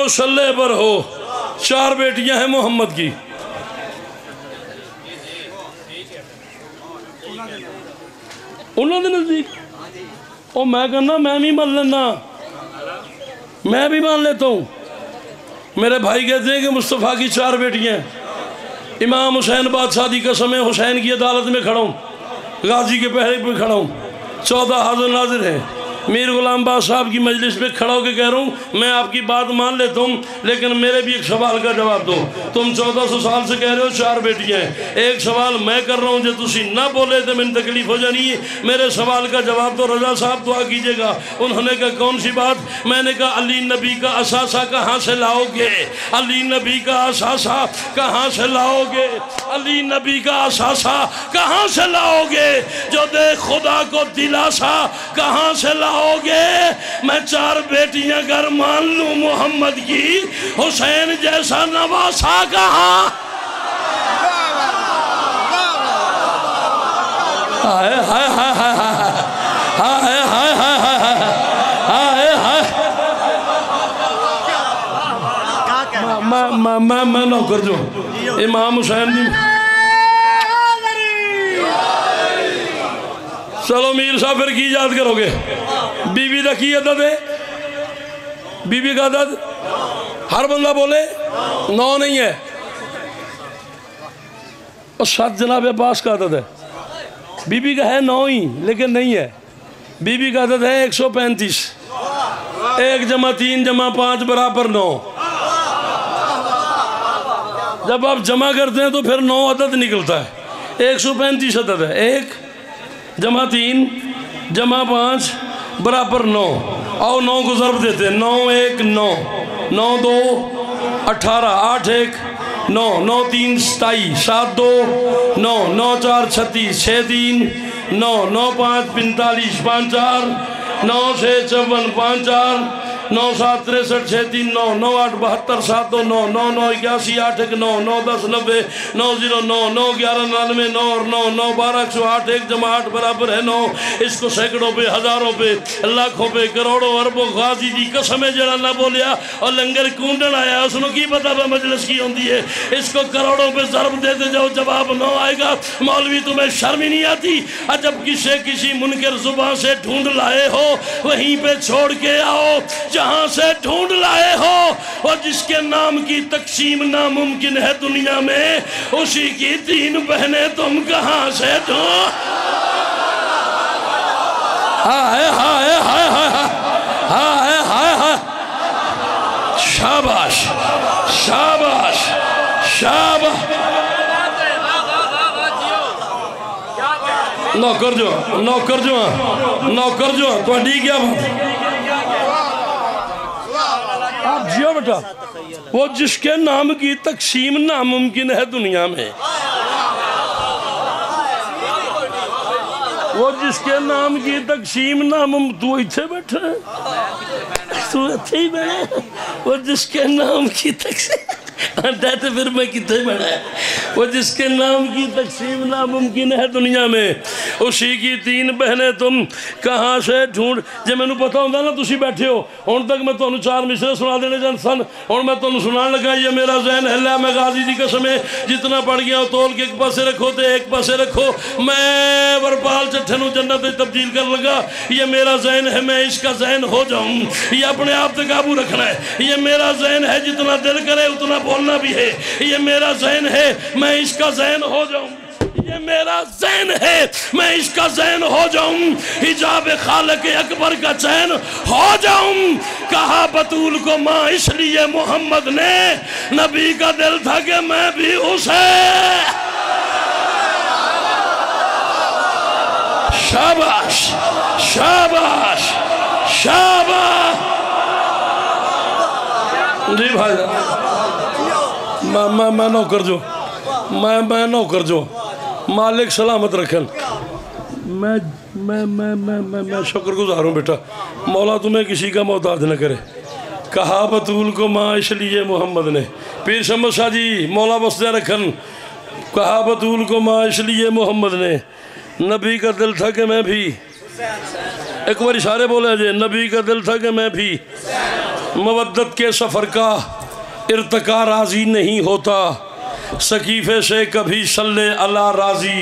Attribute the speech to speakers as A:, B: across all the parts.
A: مسلح پر ہو، 4 بیٹیاں ہیں محمد کی، انہوں نے نزدیک اور میں کہنا میں بھی مان لینا، میں بھی مان لیتا ہوں۔ میرے بھائی کہتے ہیں کہ مصطفیٰ کی 4 بیٹیاں ہیں، امام حسین بادشاہ دی قسم ہے حسین کی عدالت میں کھڑا ہوں، غازی کے پہرے پہ کھڑا ہوں، 14 حاضر ناظر ہیں، میر غلام باز صاحب کی مجلس پہ کھڑا ہو کے کہہ رہا ہوں میں آپ کی بات مان لیتا ہوں لیکن میرے بھی ایک سوال کا جواب دو۔ تم 1400 سال سے کہہ رہے ہو 4 بیٹیاں ہیں، ایک سوال میں کر رہا ہوں جو تسی نہ بولے تو میں تکلیف ہو جانی ہے، میرے سوال کا جواب تو رضا صاحب دعا کیجئے گا۔ انہوں نے کہا کون سی بات؟ میں نے کہا علی نبی کا اثاثہ کہاں سے لاؤ گے؟ علی نبی کا اثاثہ کہاں سے لاؤ گے؟ علی نبی کا اثاثہ کہاں سے لاؤ گے؟ جو دے خدا کو دلاسا کہاں سے لاؤ گے؟ میں 4 بیٹیاں اگر مان لوں محمد کی، حسین جیسا نواسا کہاں؟ ہائے ہائے ہائے ہائے ہائے ہائے ہائے میں نوکر جو امام حسین دی چلو میر صاحب پھر کی یاد کرو گے؟ بی بی دا کی عدد ہے؟ بی بی کا عدد ہر بندہ بولے 9 نہیں ہے، اور 7 جناب عباس کا عدد ہے۔ بی بی کا ہے 9 ہی لیکن نہیں ہے، بی بی کا عدد ہے 135، 1 جمع 3 جمع 5 برابر 9۔ جب آپ جمع کرتے ہیں تو پھر 9 عدد نکلتا ہے، 135 عدد ہے، 1 جمع 3 جمع 5 برابر 9۔ آؤ 9 کو ضرب دیتے ہیں، 9 1 9، 9 2 18، 8 1 9، 9 3 27، 7 2 9، 9 4 36، 6 3 9، 9 5 45، 5 4 9 6 54، 5 4 9 7 63 6 3 9، 9 8 72 7 2 9، 9 9 81 8 1 9، 9 10 90 9 0 9، 9 11 99 9 اور 9 9 12 108، 1 جمع 8 برابر ہے 9۔ اس کو سینکڑوں پہ، ہزاروں پہ، لاکھوں پہ، کروڑوں اربوں غازی دی قسم ہے جڑا نہ بولیا اور لنگر کونڈن آیا اس نے کی پتا بہ مجلس کی ہوندی ہے۔ اس کو کروڑوں پہ ضرب دیتے جاؤ جواب 9 آئے گا۔ مولوی تمہیں شرم ہی نہیں آتی؟ عجب کسی منکر زبان سے ڈھونڈ لائے ہو وہیں پہ چھوڑ کے آؤ جہاں سے ڈھونڈ لائے ہو، اور جس کے نام کی تقسیم ناممکن ہے دنیا میں، اسی کی 3 بہنیں تم کہاں سے ڈھونڈ؟ ہائے ہائے ہائے ہائے ہائے ہائے، شاباش شاباش شاباش، نوکر جو تو ڈی کیا بات؟ آپ جیو بیٹا، وہ جس کے نام کی تقسیم ناممکن ہے دنیا میں، وہ جس کے نام کی تقسیم ناممکن، تو اتھے بیٹھا ہے، تو اتھے ہی بیٹھا ہے، وہ جس کے نام کی تقسیم کہتے پھر میں کتنے بڑھا ہے، وہ جس کے نام کی تقسیم ناممکن ہے دنیا میں، اسی کی 3 بہنیں تم کہاں سے ڈھونڈ؟ جب میں نے پتا ہوندہ نا تسی بیٹھے ہو، ان تک میں تمہیں 4 مصرے سنا دینے جان سن، اور میں تمہیں سنان لگا یہ میرا ذہن ہے، اللہ میں غازی دی قسم ہے جتنا پڑھ گیا ہوں تول کے ایک پاسے رکھو تے ایک پاسے رکھو، میں ورپال چٹھنوں جنت تبدیل کر لگا، یہ میرا ذہن ہے میں اس کا ذہن ہو جاؤں، یہ اپنے آپ تے قابو رکھنا ہے، یہ میرا ذہن ہے جتنا دل کرے اتنا بولنا بھی ہے، یہ میرا ذہن ہے میں اس کا ذہن ہو جاؤں، یہ میرا ذہن ہے میں اس کا ذہن ہو جاؤں، حجاب خالق اکبر کا چین ہو جاؤں۔ کہا بطول کو ماں اس لیے محمد نے، نبی کا دل تھا کہ میں بھی اسے، شاباش شاباش شاباش، جی بھائی میں نوکر جو، میں نوکر جو، مالک سلامت رکھن، میں شکر گزار ہوں بیٹا، مولا تمہیں کسی کا محتاج نہ کرے۔ کہا بطول کو ماں اس لیے محمد نے، پیر شمس شاہ جی مولا بسدہ رکھن، کہا بطول کو ماں اس لیے محمد نے، نبی کا دل تھا کہ میں بھی، ایک بار اشارے بولے جے، نبی کا دل تھا کہ میں بھی مودت کے سفر کا ارتقا راضی نہیں ہوتا، سقیفے سے کبھی صلی اللہ راضی۔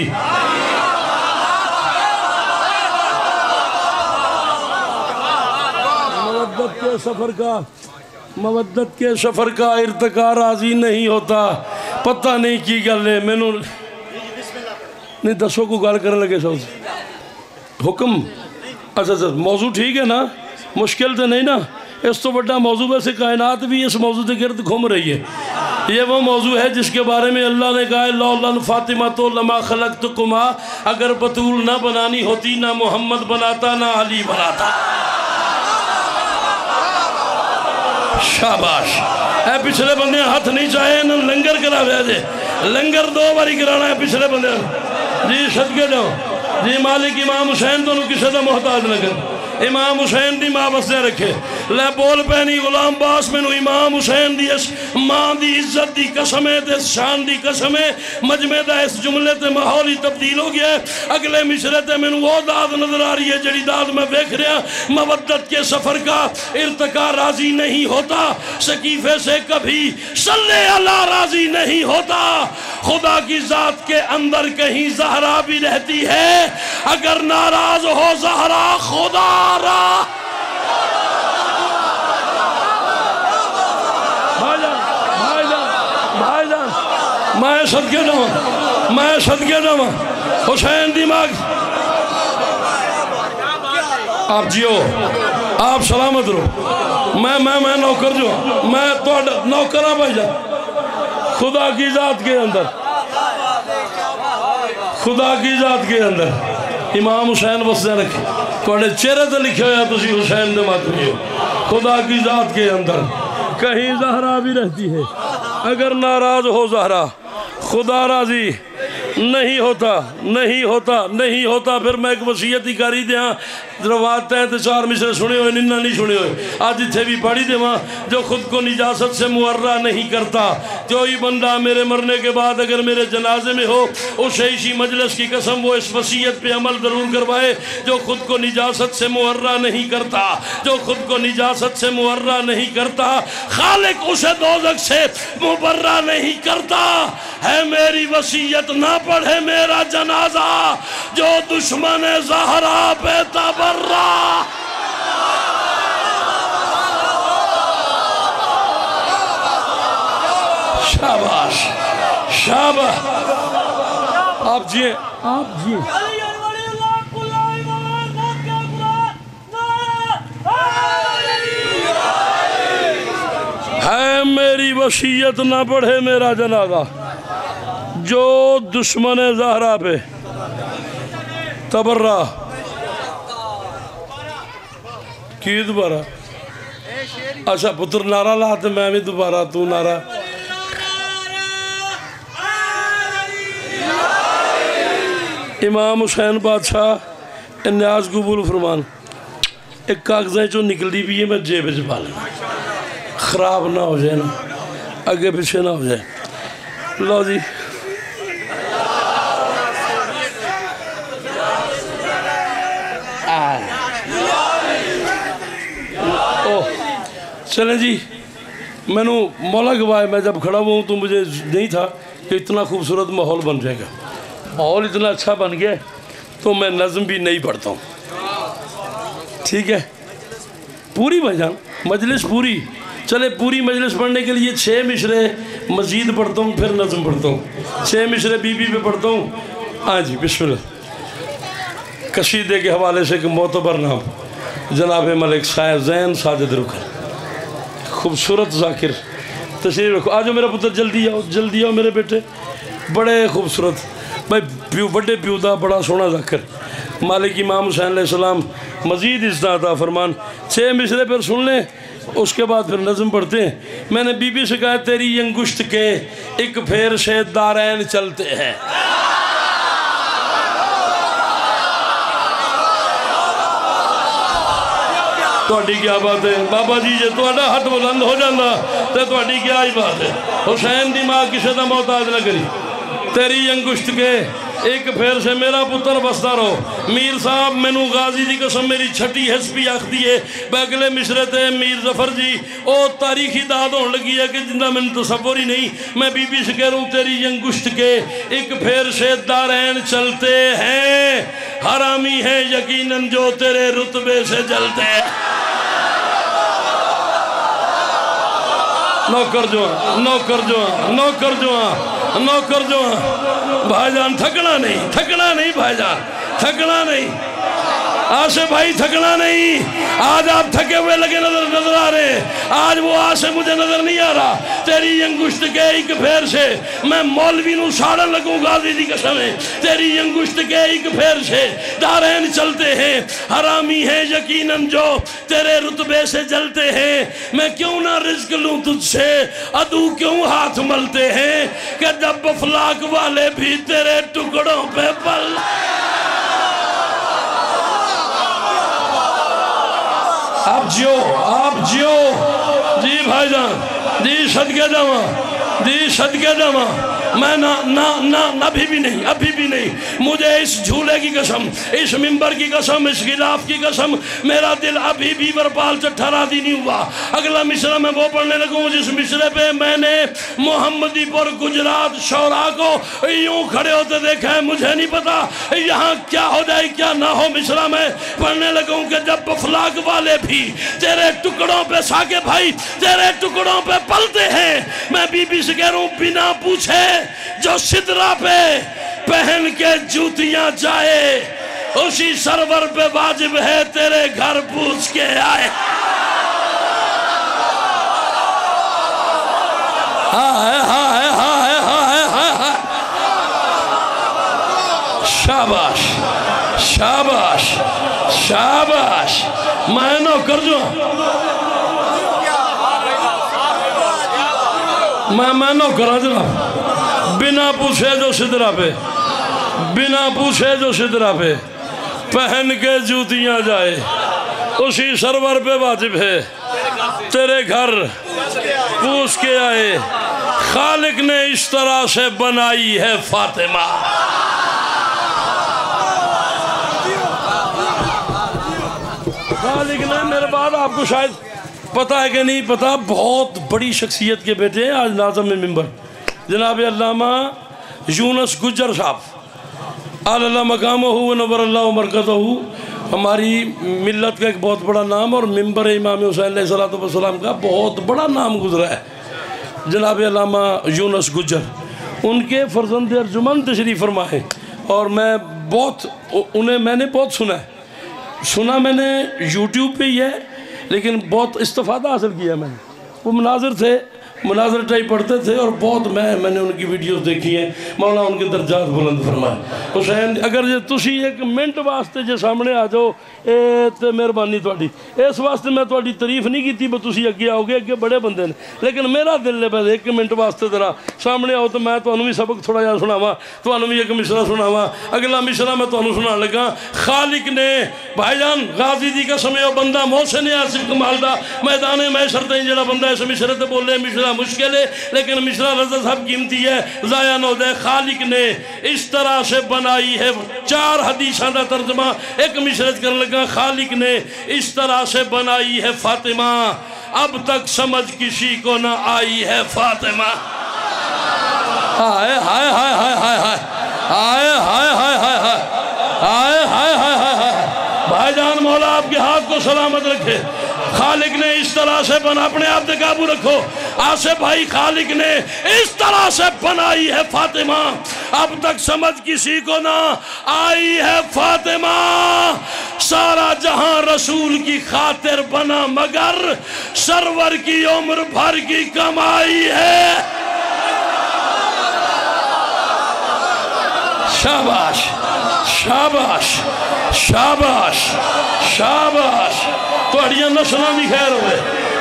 A: مودت کے سفر کا ارتقا راضی نہیں ہوتا۔ پتہ نہیں کی گل ہے، میں نہیں دسو کو گال کرنے لگے سو حکم۔ اچھا موضوع ٹھیک ہے نا، مشکل تو نہیں نا، اس تو بڑا موضوع ویسے کائنات بھی اس موضوع کے گرد گھوم رہی ہے۔ یہ وہ موضوع ہے جس کے بارے میں اللہ نے کہا لولا فاطمہ لما خلقتکما، اگر بطول نہ بنانی ہوتی نہ محمد بناتا نہ علی بناتا۔ شاباش، اے پچھلے بندے ہاتھ نہیں چاہے نہ لنگر کرا بھیا جے، لنگر دو باری کرانا ہے پچھلے بندے۔ جی صدقے جاؤ جی، مالک امام حسین تو کسی دا محتاج نہ کر، امام حسین دی ماں بسے رکھے لے بول پہنی غلام باس میں نو امام حسین دی اس ماں دی عزت دی قسمیں تے شان دی قسمیں مجمع دا اس جملے تے ماحولی تبدیل ہو گیا ہے۔ اگلے مشرے تے میں نو وہ داد نظر آ رہی ہے جڑی داد میں دیکھ رہا، مودت کے سفر کا ارتقا راضی نہیں ہوتا، سقیفے سے کبھی صلی اللہ راضی نہیں ہوتا۔ خدا کی ذات کے اندر کہیں زہرا بھی رہتی ہے، اگر ناراض ہو زہرا خدا را۔ میں صدقے جاؤں، میں صدقے جاؤں حسین دماغ۔ آپ جیو، آپ سلامت رہو، میں نوکر جو میں نوکر ہاں بھائی جان۔ خدا کی ذات کے اندر، خدا کی ذات کے اندر امام حسین وسدے رکھے توڑے چہرے تے لکھے ہویا تسی حسین دے ماتمی ہو۔ خدا کی ذات کے اندر کہیں زہرا بھی رہتی ہے، اگر ناراض ہو زہرا خدا راضی نہیں ہوتا، نہیں ہوتا، نہیں ہوتا۔ پھر میں ایک وصیت ہی کاری دیا، روایت ہیں تو چار مصرے سنے ہوئے ننہ نہیں سنے ہوئے، آج اتھے بھی پڑھی دے وہاں۔ جو خود کو نجاست سے معرہ نہیں کرتا، کوئی بندہ میرے مرنے کے بعد اگر میرے جنازے میں ہو، اسے اسی مجلس کی قسم وہ اس وصیت پہ عمل ضرور کروائے۔ جو خود کو نجاست سے معرہ نہیں کرتا، جو خود کو نجاست سے معرہ نہیں کرتا، خالق اسے دوزخ سے مبرہ نہیں کرتا۔ ہے میری وصیت نہ پڑھے میرا جنازہ، جو دشمن زہرا پہ تبرہ۔ شاباش شاباش، آپ جیئے، آپ جیئے۔ ہے میری وصیت نہ پڑھے میرا جنازہ، جو دشمن زہرا پہ تبرہ۔ کی دوبارہ؟ اچھا پتر نعرہ لاتے میں بھی دوبارہ تو نعرہ۔ امام حسین بادشاہ نیاز قبول فرمان، ایک کاغذیں جو نکلی بھی ہے میں جیب جبا لینا، خراب نہ ہو جائے نا، آگے پیچھے نہ ہو جائے۔ لو جی چلیں جی، میں نے مولا گواہ میں جب کھڑا ہوں تو مجھے نہیں تھا کہ اتنا خوبصورت ماحول بن جائے گا۔ ماحول اتنا اچھا بن گیا تو میں نظم بھی نہیں پڑھتا ہوں، ٹھیک ہے؟ پوری بھجان مجلس پوری چلے، پوری مجلس پڑھنے کے لیے 6 مشرے مزید پڑھتا ہوں، پھر نظم پڑھتا ہوں، 6 مشرے بی بی پہ پڑھتا ہوں۔ ہاں جی بسم اللہ۔ قصیدے کے حوالے سے کہ معتبر نام جناب ملک صاحب زین ساجد رکن، خوبصورت ذاکر، تشریف رکھو، آجو میرا پتر جلدی آؤ، جلدی آؤ میرے بیٹے، بڑے خوبصورت بھائی، بڑے پیودہ بڑا سونا ذاکر، مالک امام حسین علیہ السلام مزید عزت عطا فرمان۔ 6 مصرے پر سن لیں، اس کے بعد پھر نظم پڑھتے ہیں۔ میں نے بی بی سے کہا تیری انگشت کے ایک پھیر سے دارین چلتے ہیں۔ توڑی کیا بات ہے بابا جی، جے توڑا ہاتھ بلند ہو جانا تو توڑی کیا ہی بات ہے۔ حسین دی ماں کسی دا محتاج نہ کری، تیری انگشت کے ایک پھر سے میرا پتر بستا رہو میر صاحب مینو غازی دی قسم میری چھٹی حسبی آخ دیئے بیگلے مشرے تے میر ظفر جی او تاریخی داد ہون لگی ہے کہ جنہ میں تصور ہی نہیں میں بی بی سے کہہ رہا ہوں تیری انگشت کے ایک پھر سے دارین چلتے ہیں حرامی ہیں یقیناً جو تیرے رتبے سے جلتے ہیں نوکر جو بھائی جان تھکنا نہیں بھائی جان تھکنا نہیں آسے بھائی تھکنا نہیں آج آپ تھکے ہوئے لگے نظر آ رہے ہیں آج وہ آسے مجھے نظر نہیں آ رہا تیری انگشت کے ایک پھیر سے میں مولوی نو ساڑن لگوں غازی دی قسم ہے تیری انگشت کے ایک پھیر سے دارین چلتے ہیں حرامی ہیں یقیناً جو تیرے رتبے سے جلتے ہیں میں کیوں نہ رزق لوں تجھ سے عدو کیوں ہاتھ ملتے ہیں کہ جب افلاک والے بھی تیرے ٹکڑوں پہ پل آپ جیو جی بھائی جان جی صدقے جاواں میں ابھی بھی نہیں مجھے اس جھولے کی قسم اس ممبر کی قسم اس غلاف کی قسم میرا دل ابھی بھی ورپال چٹھا راضی نہیں ہوا اگلا مصرع میں وہ پڑھنے لگوں جس مصرع پہ میں نے محمدی پر گجرات شعراء کو یوں کھڑے ہوتے دیکھا ہے مجھے نہیں پتا یہاں کیا ہو جائے کیا نہ ہو مصرع میں پڑھنے لگوں کہ جب افلاک والے بھی تیرے ٹکڑوں پہ ساکے بھائی تیرے ٹکڑوں پہ پلتے ہیں میں بی بی سے کہہ رہا ہوں بنا پوچھے جو صدرہ پہ پہن کے جوتیاں جائے اسی سرور پہ واجب ہے تیرے گھر پوچھ کے آئے شاباش شاباش شاباش میں نوکر جو میں نوکر جناب بنا پوچھے جو صدرہ پہ پہن کے جوتیاں جائے اسی سرور پہ واجب ہے تیرے گھر پوچھ کے آئے خالق نے اس طرح سے بنائی ہے فاطمہ خالق نے میرے بعد آپ کو شاید پتہ ہے کہ نہیں پتہ بہت بڑی شخصیت کے بیٹے ہیں آج ناظم ممبر جناب علامہ یونس گجر صاحب اللہ مقامہ و نور اللہ مرکزہ ہماری ملت کا ایک بہت بڑا نام اور ممبر امام حسین علیہ السلام کا بہت بڑا نام گزرا ہے جناب علامہ یونس گجر ان کے فرزند ارجمند تشریف فرمائے اور میں نے بہت سنا میں نے یوٹیوب پہ ہی ہے لیکن بہت استفادہ حاصل کیا میں نے وہ مناظر ٹائپ پڑھتے تھے اور بہت میں نے ان کی ویڈیوز دیکھی ہیں مولا ان کے درجات بلند فرمائے حسین اگر تسی ایک منٹ واسطے جے سامنے آ جاؤ تے مہربانی تواڈی اس واسطے میں تواڈی تعریف نہیں کیتی بس تسی اگے آؤ گے اگے بڑے بندے نے لیکن میرا دل ہے بس ایک منٹ واسطے ذرا سامنے آؤ تو میں تانوں بھی سبق تھوڑا جہا سناواں تانوں بھی ایک مصرع سناواں اگلا مصرع میں تانوں سنان لگا خالق نے بھائی جان غازی دی قسم ہے او بندہ محسن آصف کمال دا میدان محشر تے جڑا بندہ اس مصرع تے بولے مصرع مشکل ہے لیکن مصرع رضا صاحب قیمتی ہے ضائع نہ ہو جائے خالق نے اس طرح سے بنائی ہے 4 حدیثاں دا ترجمہ ایک مصرع کرنے لگا خالق نے اس طرح سے بنائی ہے فاطمہ اب تک سمجھ کسی کو نہ آئی ہے فاطمہ ہائے ہائے ہائے ہائے ہائے ہائے ہائے ہائے ہائے ہائے ہائے ہائے ہائے بھائی جان مولا آپ کے ہاتھ کو سلامت رکھے خالق نے اس طرح سے بنا اپنے آپ سے قابو رکھو آصف بھائی خالق نے اس طرح سے بنائی ہے فاطمہ اب تک سمجھ کسی کو نہ آئی ہے فاطمہ سارا جہاں رسول کی خاطر بنا مگر سرور کی عمر بھر کی کمائی ہے شاباش شاباش شاباش شاباش توڑیاں نسلوں دی خیر ہوئے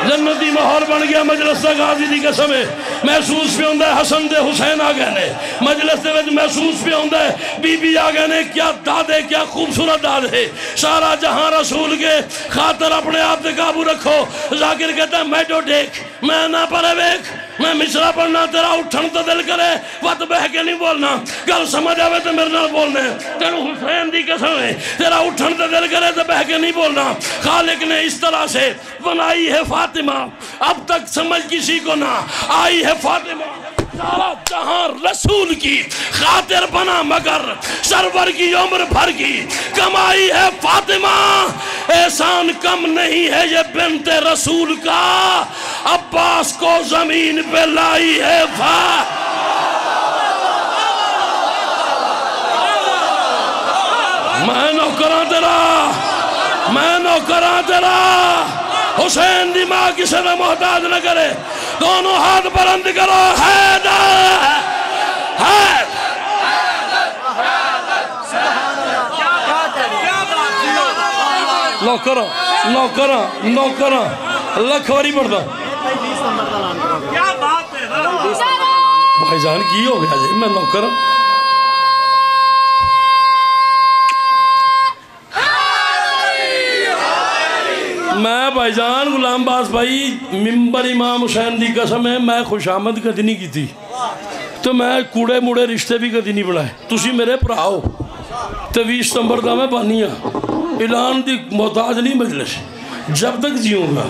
A: جنتی ماحول بن گیا مجلس دا غازی دی قسم ہے محسوس پہ ہوندہ ہے حسن دے حسین آ گئے نے مجلس دے وچ محسوس پہ ہوندہ ہے بی بی آ گئے نے کیا دادے کیا خوبصورت داد ہے سارا جہاں رسول کے خاطر اپنے آپ سے قابو رکھو ذاکر کہتا ہے میں جو دیکھ میں نہ پرے ویکھ میں مصرع پڑھنا تیرا اٹھن تو دل کرے وقت بہ کے نہیں بولنا گل سمجھ آوے تو میرے نال بولنے تیرا حسین دی قسم ہے تیرا اٹھن تو دل کرے تو بہ کے نہیں بولنا خالق نے اس طرح سے بنائی ہے فاطمہ اب تک سمجھ کسی کو نہ آئی ہے فاطمہ سارا جہاں رسول کی خاطر بنا مگر سرور کی عمر بھر کی کمائی ہے فاطمہ احسان کم نہیں ہے یہ بنت رسول کا عباس کو زمین پہ لائی ہے میں نوکراں تیرا حسین دی ماں کسی نے محتاج نہ کرے دونوں ہاتھ بلند کرو حیدر نوکراں لکھ واری پڑھتا بھائی جان کی ہو گیا جی میں نوکراں میں بھائی جان غلام باز بھائی ممبر امام حسین دی قسم ہے میں خوش آمد کدی نہیں کی تھی تو میں کوڑے موڑے رشتے بھی کدی نہیں بڑھائے تسی میرے پراؤ تو 20 ستمبر دا میں بانی ہاں اعلان دی محتاج نہیں مجلس جب تک جیوں گا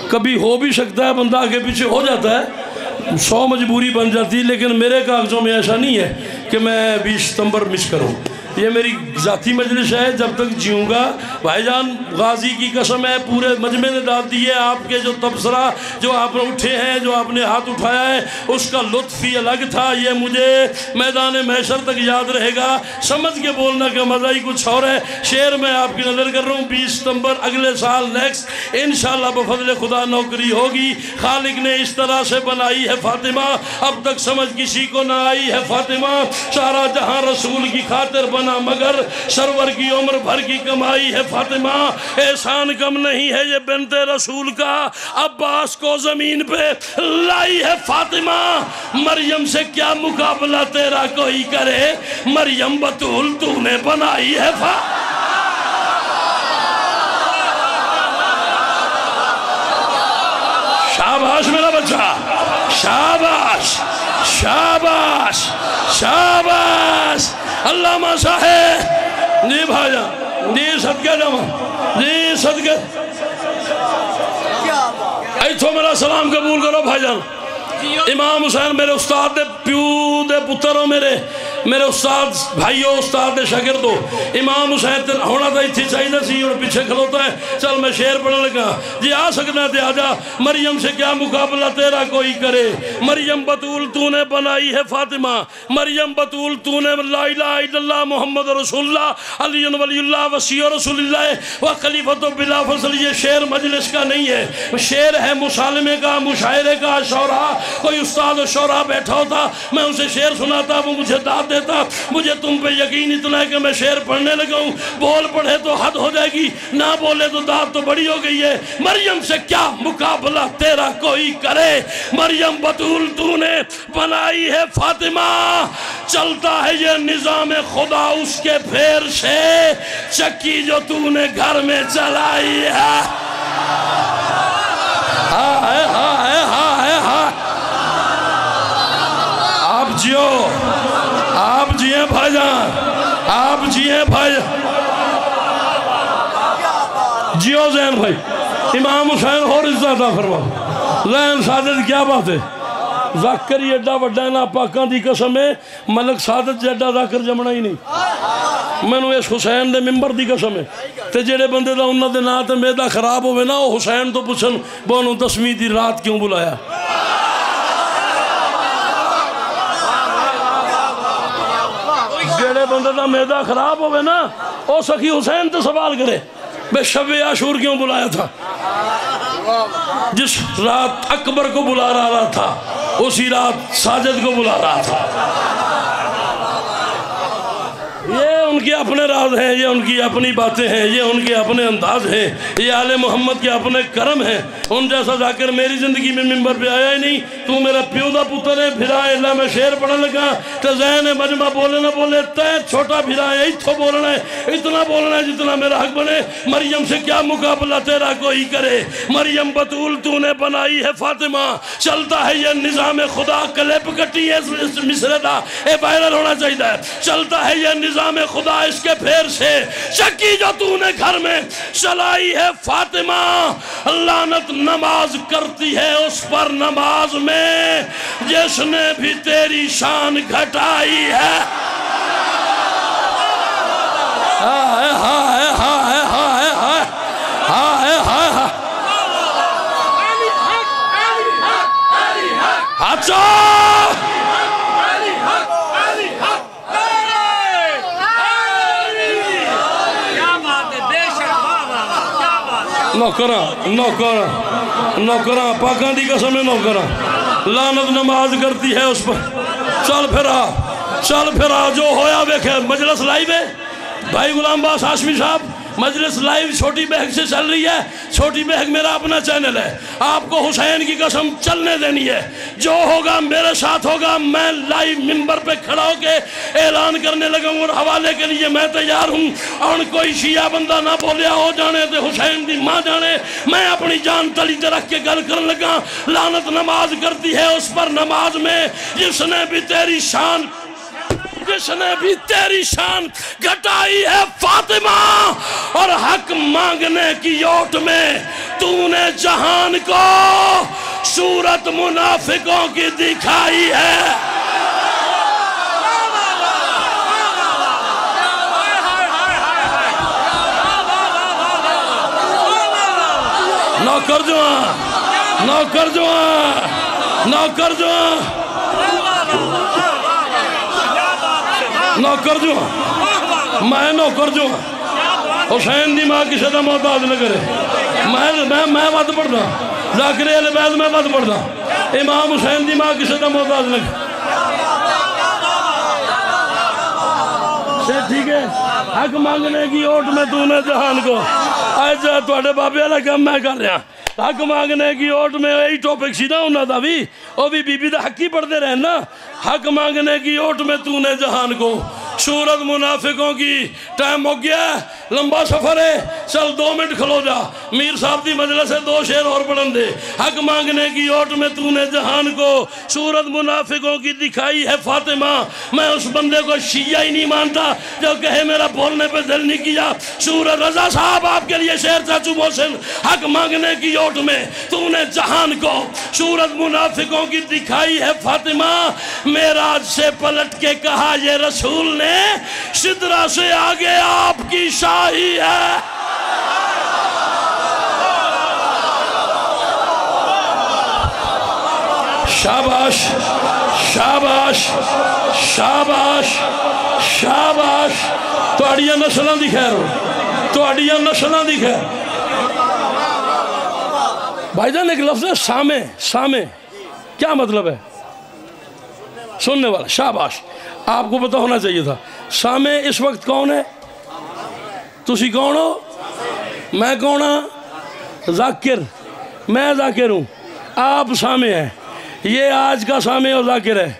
A: کبھی ہو بھی سکتا ہے بندہ آگے پیچھے ہو جاتا ہے 100 مجبوری بن جاتی لیکن میرے کاغذوں میں ایسا نہیں ہے کہ میں 20 ستمبر مس کروں یہ میری ذاتی مجلس ہے جب تک جیوں گا بھائی جان غازی کی قسم ہے پورے مجمع نے داد دی ہے آپ کے جو تبصرہ جو آپ نے اٹھے ہیں جو آپ نے ہاتھ اٹھایا ہے اس کا لطف ہی الگ تھا یہ مجھے میدان محشر تک یاد رہے گا سمجھ کے بولنا کہ مزہ ہی کچھ اور ہے شعر میں آپ کی نظر کر رہا ہوں 20 ستمبر اگلے سال نیکسٹ انشاءاللہ بفضل خدا نوکری ہوگی خالق نے اس طرح سے بنائی ہے فاطمہ اب تک سمجھ کسی کو نہ آئی ہے فاطمہ سارا جہاں رسول کی خاطر بنا مگر سرور کی عمر بھر کی کمائی ہے فاطمہ احسان کم نہیں ہے یہ بنت رسول کا عباس کو زمین پہ لائی ہے فاطمہ مریم سے کیا مقابلہ تیرا کوئی کرے مریم بطول تو نے بنائی ہے شاباش میرا بچہ شاباش شاباش شاباش علامہ صاحب جی بھائی جان جی صدقہ جمع جی صدقہ ایتھو میرا سلام قبول کرو بھائی جان امام حسین میرے استاد دے پیو دے پتروں میرے استاد بھائیو استاد دے شاگردو امام حسین ہونا تھا اتھی چاہیے سی اور پیچھے کھلوتا ہے چل میں شعر پڑھنے لگا جی آ سکنا تے آجا مریم سے کیا مقابلہ تیرا کوئی کرے مریم بطول تو نے بنائی ہے فاطمہ مریم بطول تو نے لا الہ الا اللہ محمد رسول اللہ علی ولی اللہ وسیع رسول اللہ و خلیفۃ بلا فضل یہ شعر مجلس کا نہیں ہے شعر ہے مسالمے کا مشاعرے کا شعرا کوئی استاد و شعرا بیٹھا ہوتا میں اسے شعر سناتا وہ مجھے داد دیتا مجھے تم پہ یقین اتنا ہے کہ میں شعر پڑھنے لگا ہوں بول پڑھے تو حد ہو جائے گی نہ بولے تو داد تو بڑی ہو گئی ہے مریم سے کیا مقابلہ تیرا کوئی کرے مریم بطول تو نے بنائی ہے فاطمہ چلتا ہے یہ نظام خدا اس کے پھیر سے چکی جو تو نے گھر میں چلائی ہے آپ جیئے بھائی جان آپ جیئے بھائی جان جیو زین بھائی امام حسین اور عزت عطا فرما زین ساجد کیا بات ہے ذاکر یہ ایڈا وڈا نا پاکاں دی قسم ہے ملک سعادت جیڈا ذاکر جمنا ہی نہیں میں نے اس حسین دے ممبر دی قسم ہے تے جیڑے بندے دا انہوں دے نا تے میدہ خراب ہوئے نا وہ حسین تو پوچھن بونو 10ویں دی رات کیوں بلایا جیڑے بندے دا میدہ خراب ہوئے نا او سخی حسین تے سوال کرے بے شب عاشور کیوں بلایا تھا جس رات اکبر کو بلا رہا تھا اسی رات ساجد کو بلا رہا تھا یہ ان کے اپنے راز ہیں، یہ ان کی اپنی باتیں ہیں، یہ ان کے اپنے انداز ہیں، یہ آل محمد کے اپنے کرم ہیں۔ ان جیسا ذاکر میری زندگی میں ممبر پہ آیا ہی نہیں۔ تو میرا پیو دا پتر ہے، بھرائے اللہ میں شیر پڑھن لگا تو ذہن مجمع بولے نہ بولے تے چھوٹا بھرائے اتھو بولنا ہے، اتنا بولنا ہے جتنا میرا حق بنے۔ مریم سے کیا مقابلہ تیرا کوئی کرے، مریم بطول تو نے بنائی ہے فاطمہ، چلتا ہے یہ نظام خدا، کلپ کٹی ہے اس مصرے دا، اے وائرل ہونا چاہیے ہے، چلتا ہے یہ نظام خدا اس کے پھیر سے، چکی جو تو نے گھر میں چلائی ہے فاطمہ، لعنت نماز کرتی ہے اس پر نماز میں جس نے بھی تیری شان گھٹائی ہے۔ ہائے ہائے ہائے ہائے ہائے ہائے ہائے اچھا نوکراں پاکان دی قسم نوکراں، لعنت نماز کرتی ہے اس پر۔ چل پھرا جو ہویا ویکھے۔ مجلس لائیو ہے بھائی غلام باس ہاشمی صاحب، مجلس لائیو چھوٹی بہگ سے چل رہی ہے۔ چھوٹی بہگ میرا اپنا چینل ہے، آپ کو حسین کی قسم چلنے دینی ہے، جو ہوگا میرے ساتھ ہوگا۔ میں لائیو ممبر پہ کھڑا ہو کے اعلان کرنے لگا ہوں اور حوالے کے لیے میں تیار ہوں، اور کوئی شیعہ بندہ نہ بولیا ہو جانے تے حسین دی ماں جانے، میں اپنی جان تلی تے رکھ کے گل کرنے لگا۔ لعنت نماز کرتی ہے اس پر نماز میں جس نے بھی تیری شان گھٹائی ہے فاطمہ، اور حق مانگنے کی اوٹ میں تو نے جہان کو صورت منافقوں کی دکھائی ہے۔ نوکر جو حسین دی ماں کسی دا محتاج نہ کرے۔ میں وعد پڑھنا ذاکر اہل بیت، میں وعد پڑھنا امام حسین دی ماں کسی دا محتاج نہ کرے۔ ٹھیک ہے، حق مانگنے کی اوٹ میں تو نے جہان کو، آج توڑے بابے والا کام میں کر رہا، حق مانگنے کی اوٹ میں یہی ٹاپک سی نا انہاں دا بھی، وہ بھی بی بی دا حق ہی پڑھتے رہے نا۔ حق مانگنے کی اوٹ میں تو نے جہان کو، صورت منافقوں کی۔ ٹائم ہو گیا، لمبا سفر ہے، چل 2 منٹ کھلو جا، میر صاحب دی مجلس سے 2 شعر اور پڑھن دے۔ حق مانگنے کی اوٹ میں تو نے جہان کو صورت منافقوں کی دکھائی ہے فاطمہ۔ میں اس بندے کو شیعہ ہی نہیں مانتا جو کہے میرا بولنے پہ دل نہیں کیا۔ سورت رضا صاحب آپ کے لیے شعر چاچو محسن، حق مانگنے کی اوٹ میں تو نے جہان کو صورت منافقوں کی دکھائی ہے فاطمہ۔ معراج سے پلٹ کے کہا یہ رسول نے سدرہ سے آگے آپ کی شاہی ہے۔ شاباش شاباش شاباش شاباش، توڑیاں نسلوں دی خیر ہو، توڑیاں نسلوں دی خیر۔ بھائی جان ایک لفظ ہے سامع، سامع کیا مطلب ہے؟ سننے والا۔ شاباش، آپ کو پتہ ہونا چاہیے تھا۔ سامع اس وقت کون ہے؟ تسی کون ہو؟ میں کون ہوں؟ ذاکر، میں ذاکر ہوں، آپ سامع ہیں۔ یہ آج کا سامع و ذاکر ہے۔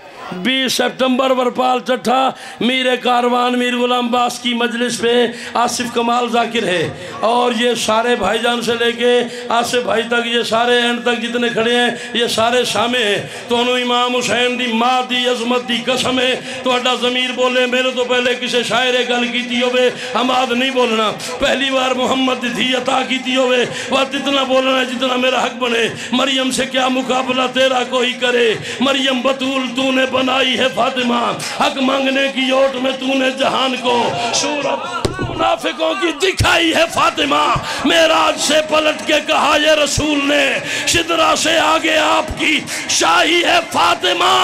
A: 20 سپٹمبر ورپال چٹھا میر کاروان میر غلام باس کی مجلس پہ آصف کمال ذاکر ہے، اور یہ سارے بھائی جان سے لے کے آصف بھائی تک، یہ سارے اینڈ تک جتنے کھڑے ہیں یہ سارے سامع ہیں۔ تو انہوں امام حسین دی ماں دی عظمت دی قسم ہے تو اڈا ضمیر بولے میرے تو پہلے کسے شاعر گل کیتی ہوئے حماد نہیں بولنا، پہلی بار محمد دی دھی عطا کیتی ہوئے وقت اتنا بولنا ہے جتنا میرا حق بنے۔ مریم سے کیا مقابلہ تیرا کوئی کرے، مریم بطول تو نے بنائی ہے فاطمہ، حق مانگنے کی اوٹ میں تو نے جہان کو صورت منافقوں کی دکھائی ہے فاطمہ۔ معراج سے پلٹ کے کہا یہ رسول نے سدرہ سے آگے آپ کی شاہی ہے فاطمہ۔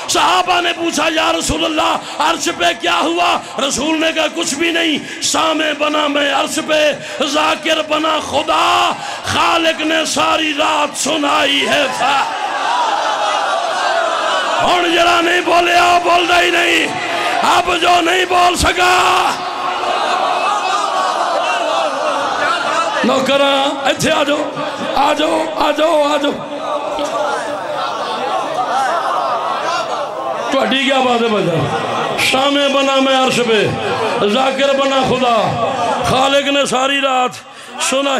A: صحابہ نے پوچھا یا رسول اللہ عرش پہ کیا ہوا؟ رسول نے کہا کچھ بھی نہیں، سامع بنا میں عرش پہ، ذاکر بنا خدا، خالق نے ساری رات سنائی ہے ہون جرا نہیں بولے آؤ بول رہی نہیں، اب جو نہیں بول سکا نوکراں ایتھے آ جاؤ آ جاؤ آ جاؤ آ جاؤ توڑی کیا بات ہے بجا شامع بنا میں عرش پہ ذاکر بنا خدا خالق نے ساری رات سنا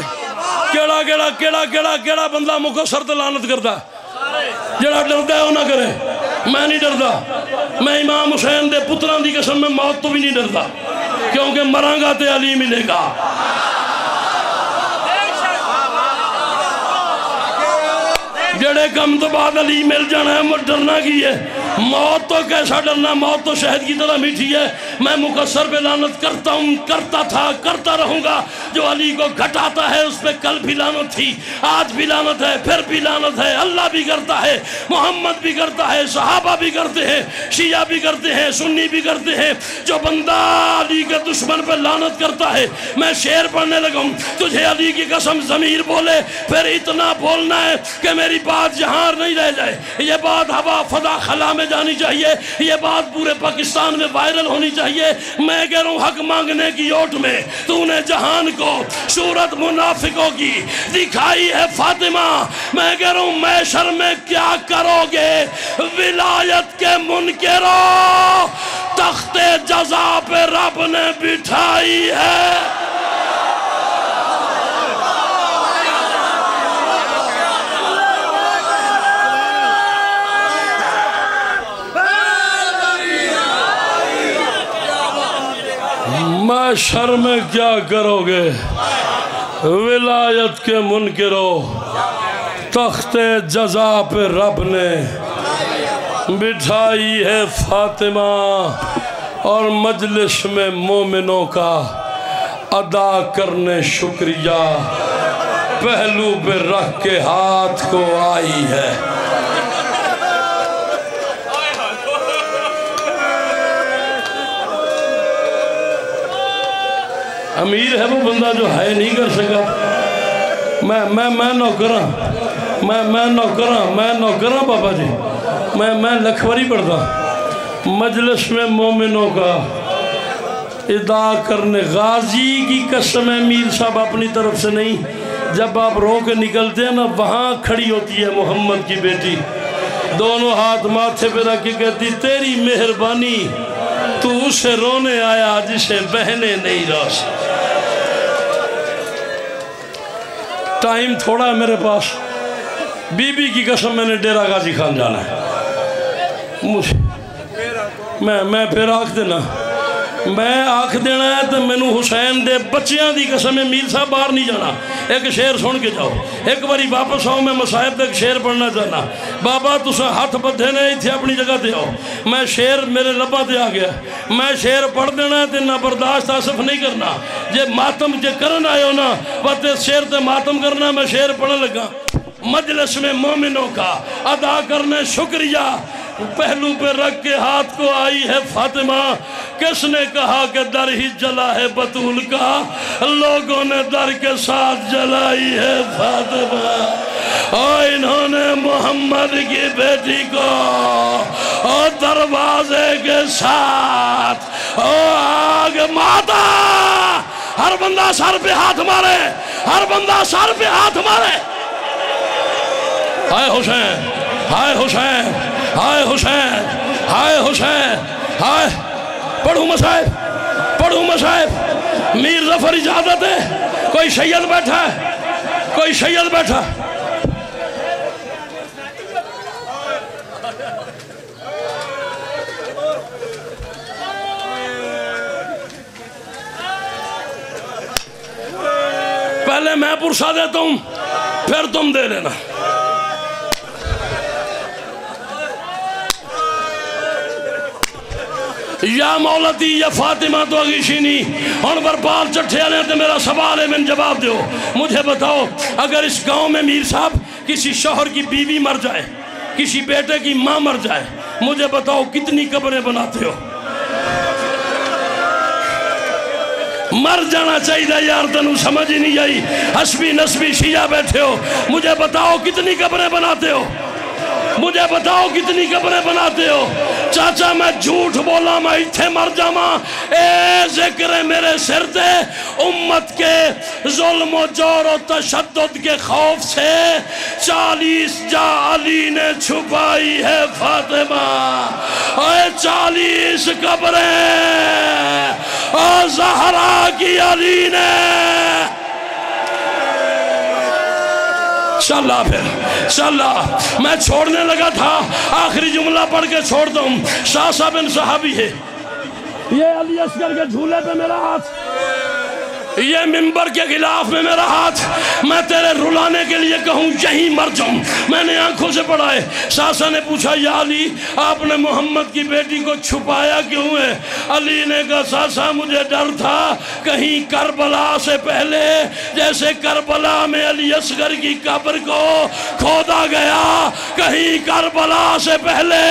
A: کیڑا بندہ مقصر تے لعنت کرتا جڑا ڈردا ہے وہ نہ کرے میں نہیں ڈردا میں امام حسین دے پتران دی قسم میں موت تو بھی نہیں ڈردا کیونکہ مراں گا تے علی ملے گا جڑے کم تو بعد علی مل جانا ہے وہ ڈرنا کی ہے موت تو کیسا ڈرنا موت تو شہد کی طرح میٹھی ہے میں مقصر پہ لعنت کرتا ہوں کرتا تھا کرتا رہوں گا جو علی کو گھٹاتا ہے اس پہ کل بھی لعنت تھی آج بھی لعنت ہے پھر بھی لعنت ہے اللہ بھی کرتا ہے محمد بھی کرتا ہے صحابہ بھی کرتے ہیں شیعہ بھی کرتے ہیں سنی بھی کرتے ہیں جو بندہ علی کے دشمن پہ لعنت کرتا ہے میں شعر پڑھنے لگا ہوں تجھے علی کی قسم ضمیر بولے پھر اتنا بولنا ہے کہ میری بات یہاں نہیں رہ جائے یہ بات ہوا فضا خلا میں جانی چاہیے یہ بات پورے پاکستان میں وائرل ہونی چاہیے میں کہہ رہا ہوں حق مانگنے کی اوٹ میں تو نے جہان کو صورت منافقوں کی دکھائی ہے فاطمہ میں کہہ رہا ہوں محشر میں کیا کرو گے ولایت کے منکروں تخت جزا پہ رب نے بٹھائی ہے محشر میں کیا کرو گے ولایت کے منکروں تخت جزا پہ رب نے بٹھائی ہے فاطمہ اور مجلس میں مومنوں کا ادا کرنے شکریہ پہلو پہ رکھ کے ہاتھ کو آئی ہے امیر ہے وہ بندہ جو ہے نہیں کر سکا میں نوکراں بابا جی میں لکھوری پڑھتا مجلس میں مومنوں کا ادا کرنے غازی کی قسم ہے میر صاحب اپنی طرف سے نہیں جب آپ رو کے نکلتے ہیں نا وہاں کھڑی ہوتی ہے محمد کی بیٹی دونوں ہاتھ ماتھے پہ رکھ کے کہتی تیری مہربانی تو اسے رونے آیا جسے بہنے نہیں روش ٹائم تھوڑا ہے میرے پاس بی بی کی قسم میں نے ڈیرہ غازی خان جانا ہے میں پھر آنکھ دینا میں آنکھ دینا ہے تو میں نو حسین دے بچیاں دی قسم میر صاحب باہر نہیں جانا ایک شعر سن کے جاؤ ایک باری واپس آؤ میں مصاحب ایک شعر پڑھنا چاہنا بابا تسا ہاتھ بدھے نے تھے اپنی جگہ تے آؤ میں شعر میرے لبا تے آ گیا میں شعر پڑھ دینا ہے تے نہ برداشت آصف نہیں کرنا جے ماتم جے کرن آئے ہو نا باتے شعر تے ماتم کرنا میں شعر پڑھنے لگا مجلس میں مومنوں کا ادا کرنے شکریہ پہلو پہ رکھ کے ہاتھ کو آئی ہے فاطمہ کس نے کہا کہ در ہی جلا ہے بطول کا لوگوں نے در کے ساتھ جلائی ہے فاطمہ اور انہوں نے محمد کی بیٹی کو اور دروازے کے ساتھ اور آگ ماتا ہر بندہ سر پہ ہاتھ مارے ہر بندہ سر پہ ہاتھ مارے ہائے حسین ہائے حسین ہائے حسین ہائے حسین ہائے پڑھوں مصائب میر ظفر اجازت ہے کوئی سید بیٹھا ہے کوئی سید بیٹھا پہلے میں پرسا دیتا ہوں پھر تم دے لینا یا مولتی یا فاطمہ تو اگیشینی ان پر پال چٹھے آنے تو میرا سوال ہے میں جواب دیو مجھے بتاؤ اگر اس گاؤں میں میر صاحب کسی شوہر کی بیوی مر جائے کسی بیٹے کی ماں مر جائے مجھے بتاؤ کتنی قبریں بناتے ہو مر جانا چاہیے یار تنو سمجھ ہی نہیں آئی حسبی نسبی شیعہ بیٹھے ہو مجھے بتاؤ کتنی قبریں بناتے ہو مجھے بتاؤ کتنی قبریں بناتے ہو چاچا میں جھوٹ بولا میں ایتھے مر جاواں اے ذکر میرے سر دے امت کے ظلم و جور و تشدد کے خوف سے 40 جا علی نے چھپائی ہے فاطمہ اے 40 قبریں اور زہرا کی علی نے چلا پھر چلا میں چھوڑنے لگا تھا آخری جملہ پڑھ کے چھوڑ دوں شاہ صاحب بن صحابی ہے یہ علی اصغر کے جھولے پہ میرا ہاتھ یہ منبر کے خلاف میں میرا ہاتھ میں تیرے رلانے کے لیے کہوں یہیں مر جاؤں میں نے آنکھوں سے پڑھا ہے ساسا نے پوچھا یا علی آپ نے محمد کی بیٹی کو چھپایا کیوں ہے علی نے کہا ساسا مجھے ڈر تھا کہیں کربلا سے پہلے جیسے کربلا میں علی اصغر کی قبر کو کھودا گیا کہیں کربلا سے پہلے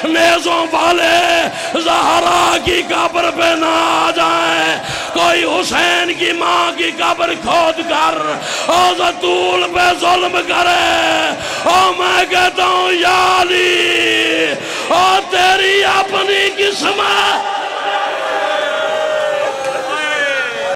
A: نیزوں والے زہرا کی قبر پہ نہ آ جائیں کوئی حسین کی ماں کی قبر کھود کر اور زطول پہ ظلم کرے اور میں کہتا ہوں یا علی اور تیری اپنی قسمت